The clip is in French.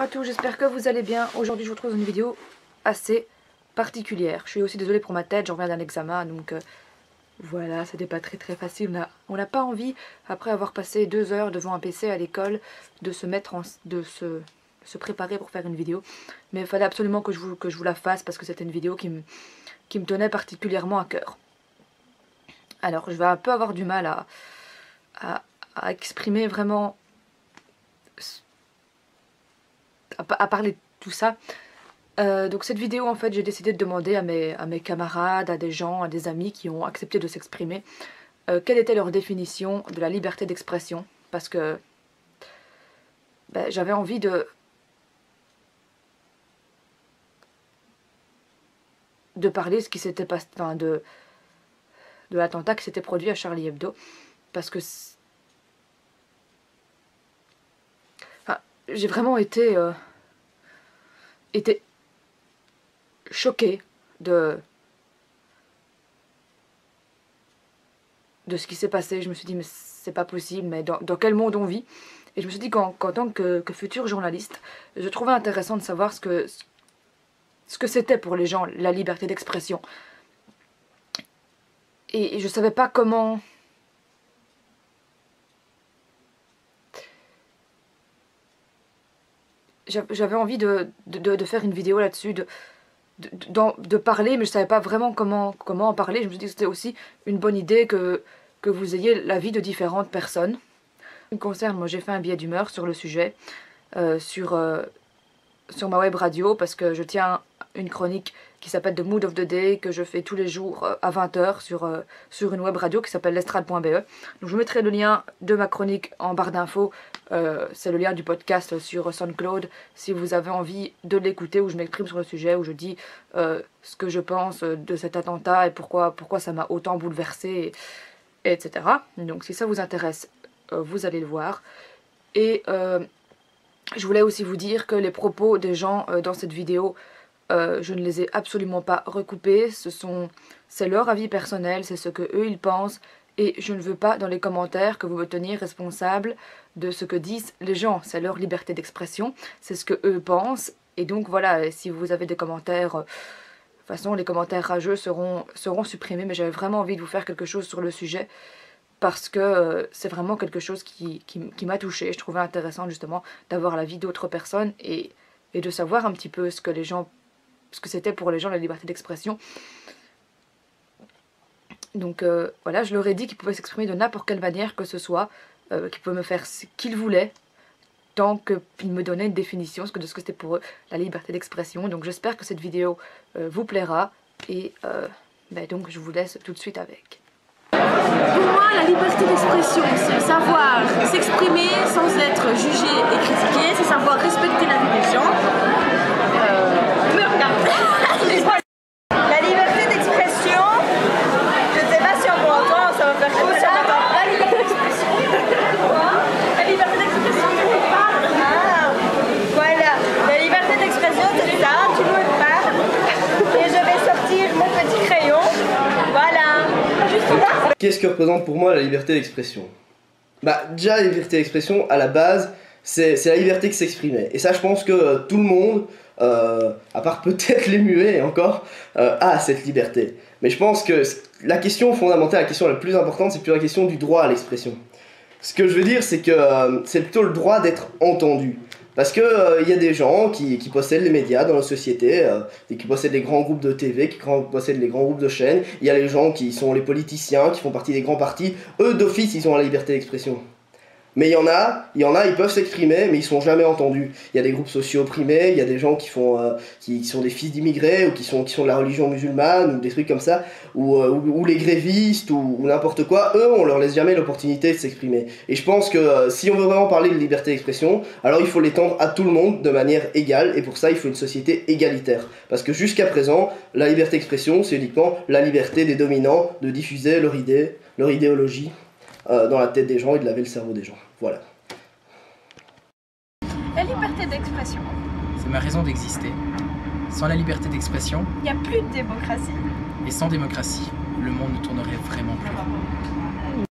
à tous, j'espère que vous allez bien. Aujourd'hui je vous retrouve dans une vidéo assez particulière. Je suis aussi désolée pour ma tête, je reviens d'un examen, donc voilà, c'était pas très facile. On n'a pas envie, après avoir passé 2 heures devant un PC à l'école, de se mettre se préparer pour faire une vidéo. Mais il fallait absolument que je vous la fasse parce que c'était une vidéo qui me tenait particulièrement à cœur. Alors je vais un peu avoir du mal à exprimer vraiment, à parler de tout ça. Donc cette vidéo, en fait, j'ai décidé de demander à mes camarades, à des gens, à des amis qui ont accepté de s'exprimer, quelle était leur définition de la liberté d'expression, parce que j'avais envie de parler ce qui s'était passé, enfin de l'attentat qui s'était produit à Charlie Hebdo, parce que j'ai vraiment été choquée de ce qui s'est passé. Je me suis dit mais c'est pas possible, mais dans quel monde on vit? Et je me suis dit qu'en tant que futur journaliste, je trouvais intéressant de savoir ce que c'était pour les gens la liberté d'expression. Et je savais pas comment j'avais envie de faire une vidéo là-dessus, de parler, mais je savais pas vraiment comment en parler. Je me suis dit que c'était aussi une bonne idée que vous ayez l'avis de différentes personnes. En ce qui me concerne, moi j'ai fait un billet d'humeur sur le sujet, sur ma web radio, parce que je tiens une chronique qui s'appelle The Mood of the Day, que je fais tous les jours à 20 h sur une web radio qui s'appelle lestrade.be. Donc je vous mettrai le lien de ma chronique en barre d'infos, c'est le lien du podcast sur SoundCloud, si vous avez envie de l'écouter, où je m'exprime sur le sujet, où je dis ce que je pense de cet attentat et pourquoi ça m'a autant bouleversée, etc. Donc si ça vous intéresse, vous allez le voir. Et je voulais aussi vous dire que les propos des gens dans cette vidéo, je ne les ai absolument pas recoupés. C'est leur avis personnel, c'est ce que eux ils pensent, et je ne veux pas dans les commentaires que vous me teniez responsable de ce que disent les gens. C'est leur liberté d'expression, c'est ce que eux pensent, et donc voilà, si vous avez des commentaires, de toute façon les commentaires rageux seront supprimés, mais j'avais vraiment envie de vous faire quelque chose sur le sujet, parce que c'est vraiment quelque chose qui m'a touchée. Je trouvais intéressant justement d'avoir l'avis d'autres personnes et de savoir un petit peu ce que c'était pour les gens la liberté d'expression. Donc voilà, je leur ai dit qu'ils pouvaient s'exprimer de n'importe quelle manière que ce soit, qu'ils pouvaient me faire ce qu'ils voulaient, tant qu'ils me donnaient une définition de ce que c'était pour eux la liberté d'expression. Donc j'espère que cette vidéo vous plaira, et donc je vous laisse tout de suite avec. Pour moi, la liberté d'expression, c'est savoir s'exprimer sans être jugé et critiqué, c'est savoir respecter la vie des gens. La liberté d'expression, je ne sais pas si on m'entend, ça va faire faux si on m'entend. La liberté d'expression. La liberté d'expression, c'est ça. Ah, voilà. La liberté d'expression, c'est ça. Tout le monde parle. Et je vais sortir mon petit crayon. Voilà. Juste là. Qu'est-ce que représente pour moi la liberté d'expression? Déjà la liberté d'expression, à la base, c'est la liberté de s'exprimer. Et ça, je pense que tout le monde, à part peut-être les muets et encore, a cette liberté. Mais je pense que la question fondamentale, la question la plus importante, c'est plutôt la question du droit à l'expression. Ce que je veux dire, c'est que c'est plutôt le droit d'être entendu. Parce que y a des gens qui possèdent les médias dans la société, et qui possèdent les grands groupes de TV, qui possèdent les grands groupes de chaînes. Il y a les gens qui sont les politiciens, qui font partie des grands partis. Eux, d'office, ils ont la liberté d'expression. Mais il y en a, ils peuvent s'exprimer, mais ils sont jamais entendus. Il y a des groupes sociaux opprimés, il y a des gens qui sont des fils d'immigrés, ou qui sont de la religion musulmane, ou des trucs comme ça, ou les grévistes, ou n'importe quoi. Eux, on leur laisse jamais l'opportunité de s'exprimer. Et je pense que si on veut vraiment parler de liberté d'expression, alors il faut l'étendre à tout le monde de manière égale, et pour ça, il faut une société égalitaire. Parce que jusqu'à présent, la liberté d'expression, c'est uniquement la liberté des dominants de diffuser leur idéologie dans la tête des gens et de laver le cerveau des gens. Voilà. La liberté d'expression. C'est ma raison d'exister. Sans la liberté d'expression, Il n'y a plus de démocratie. et sans démocratie, le monde ne tournerait vraiment plus.